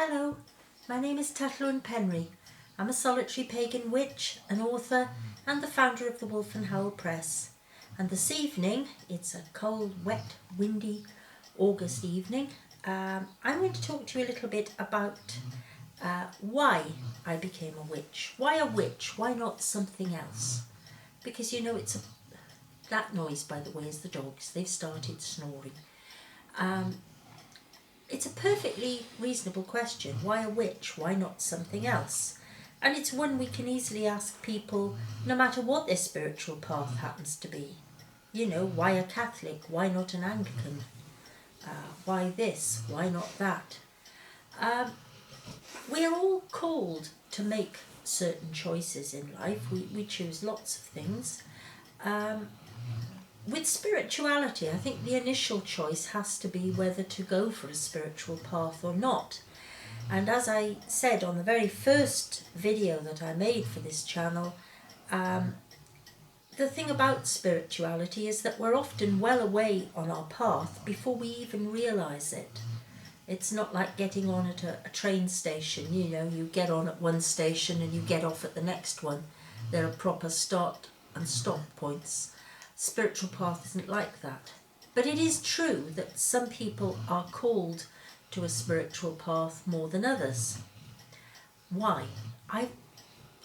Hello, my name is Tylluan. I'm a solitary pagan witch, an author and the founder of the Wolf and Howl Press. And this evening, it's a cold, wet, windy August evening, I'm going to talk to you a little bit about why I became a witch. Why a witch? Why not something else? Because that noise, by the way, is the dogs. They've started snoring. It's a perfectly reasonable question. Why a witch? Why not something else? And it's one we can easily ask people no matter what their spiritual path happens to be. You know, why a Catholic? Why not an Anglican? Why this? Why not that? We are all called to make certain choices in life. We choose lots of things. With spirituality, I think the initial choice has to be whether to go for a spiritual path or not. And as I said on the very first video that I made for this channel, the thing about spirituality is that we're often well away on our path before we even realise it. It's not like getting on at a train station. You know, you get on at one station and you get off at the next one. There are proper start and stop points. Spiritual path isn't like that. But it is true that some people are called to a spiritual path more than others. Why? I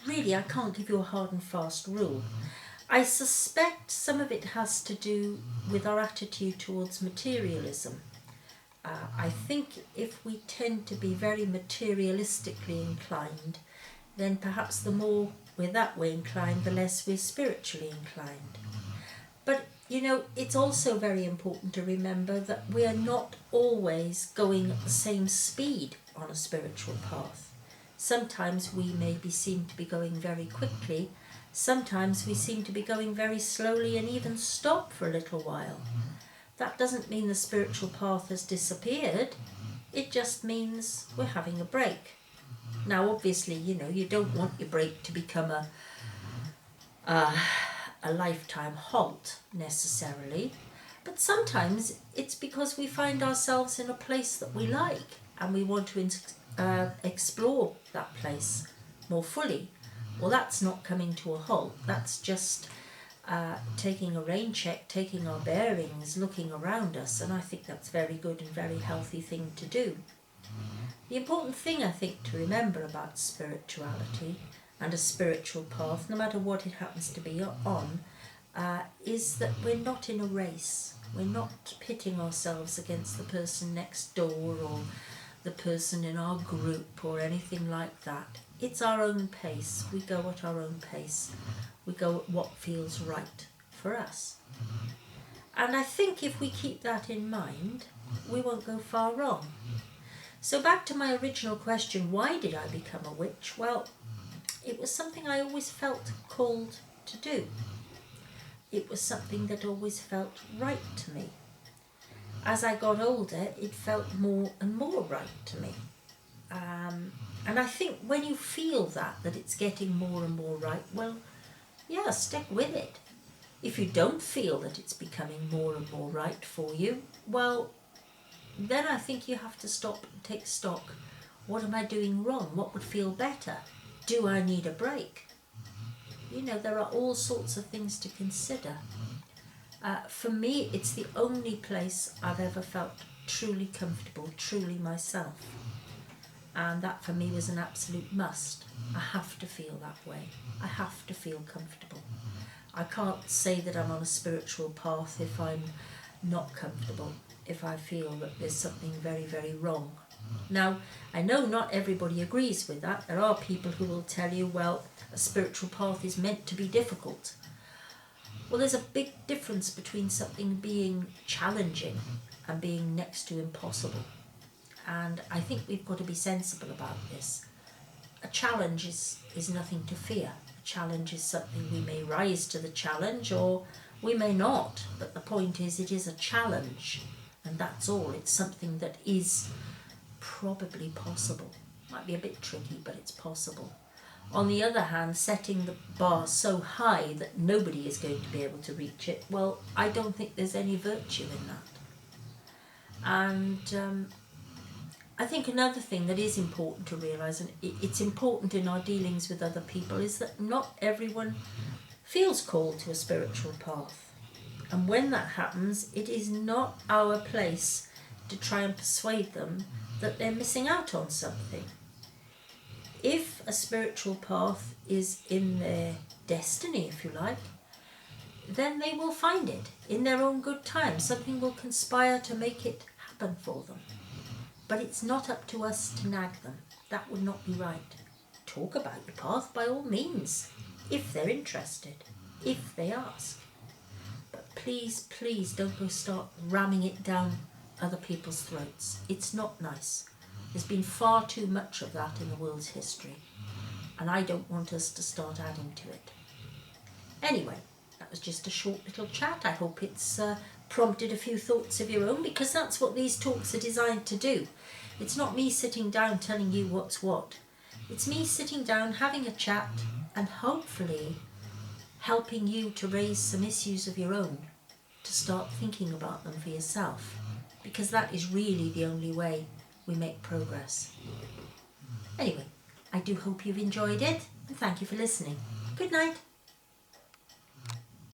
can't give you a hard and fast rule. I suspect some of it has to do with our attitude towards materialism. I think if we tend to be very materialistically inclined, then perhaps the more we're that way inclined, the less we're spiritually inclined. But, you know, it's also very important to remember that we are not always going at the same speed on a spiritual path. Sometimes we seem to be going very quickly. Sometimes we seem to be going very slowly and even stop for a little while. That doesn't mean the spiritual path has disappeared. It just means we're having a break. Now, obviously, you know, you don't want your break to become a lifetime halt necessarily, but sometimes it's because we find ourselves in a place that we like and we want to explore that place more fully. Well, that's not coming to a halt. That's just taking a rain check, taking our bearings, looking around us, and I think that's a very good and very healthy thing to do. The important thing, I think, to remember about spirituality and a spiritual path, no matter what it happens to be on, is that we're not in a race. We're not pitting ourselves against the person next door or the person in our group or anything like that. It's our own pace. We go at our own pace. We go at what feels right for us. And I think if we keep that in mind, we won't go far wrong. So back to my original question, why did I become a witch? Well, it was something I always felt called to do. It was something that always felt right to me. As I got older, it felt more and more right to me. And I think when you feel that it's getting more and more right, well, yeah, stick with it. If you don't feel that it's becoming more and more right for you, well, then I think you have to stop and take stock. What am I doing wrong? What would feel better? Do I need a break? You know, there are all sorts of things to consider. For me, it's the only place I've ever felt truly comfortable, truly myself. And that for me was an absolute must. I have to feel that way. I have to feel comfortable. I can't say that I'm on a spiritual path if I'm not comfortable, if I feel that there's something very, very wrong. Now, I know not everybody agrees with that. There are people who will tell you, well, a spiritual path is meant to be difficult. Well, there's a big difference between something being challenging and being next to impossible. And I think we've got to be sensible about this. A challenge is nothing to fear. A challenge is something we may rise to the challenge or we may not. But the point is, it is a challenge. And that's all. It's something that is probably possible. Might be a bit tricky, but it's possible. On the other hand, setting the bar so high that nobody is going to be able to reach it, well, I don't think there's any virtue in that. And I think another thing that is important to realise, and it's important in our dealings with other people, is that not everyone feels called to a spiritual path. And when that happens, it is not our place to try and persuade them that they're missing out on something. If a spiritual path is in their destiny, if you like, then they will find it in their own good time. Something will conspire to make it happen for them. But it's not up to us to nag them. That would not be right. Talk about your path by all means, if they're interested, if they ask. But please, please don't go start ramming it down other people's throats. It's not nice. There's been far too much of that in the world's history, and I don't want us to start adding to it. Anyway, that was just a short little chat. I hope it's prompted a few thoughts of your own, because that's what these talks are designed to do. It's not me sitting down telling you what's what. It's me sitting down, having a chat, and hopefully helping you to raise some issues of your own, to start thinking about them for yourself, because that is really the only way we make progress. Anyway, I do hope you've enjoyed it, and thank you for listening. Good night.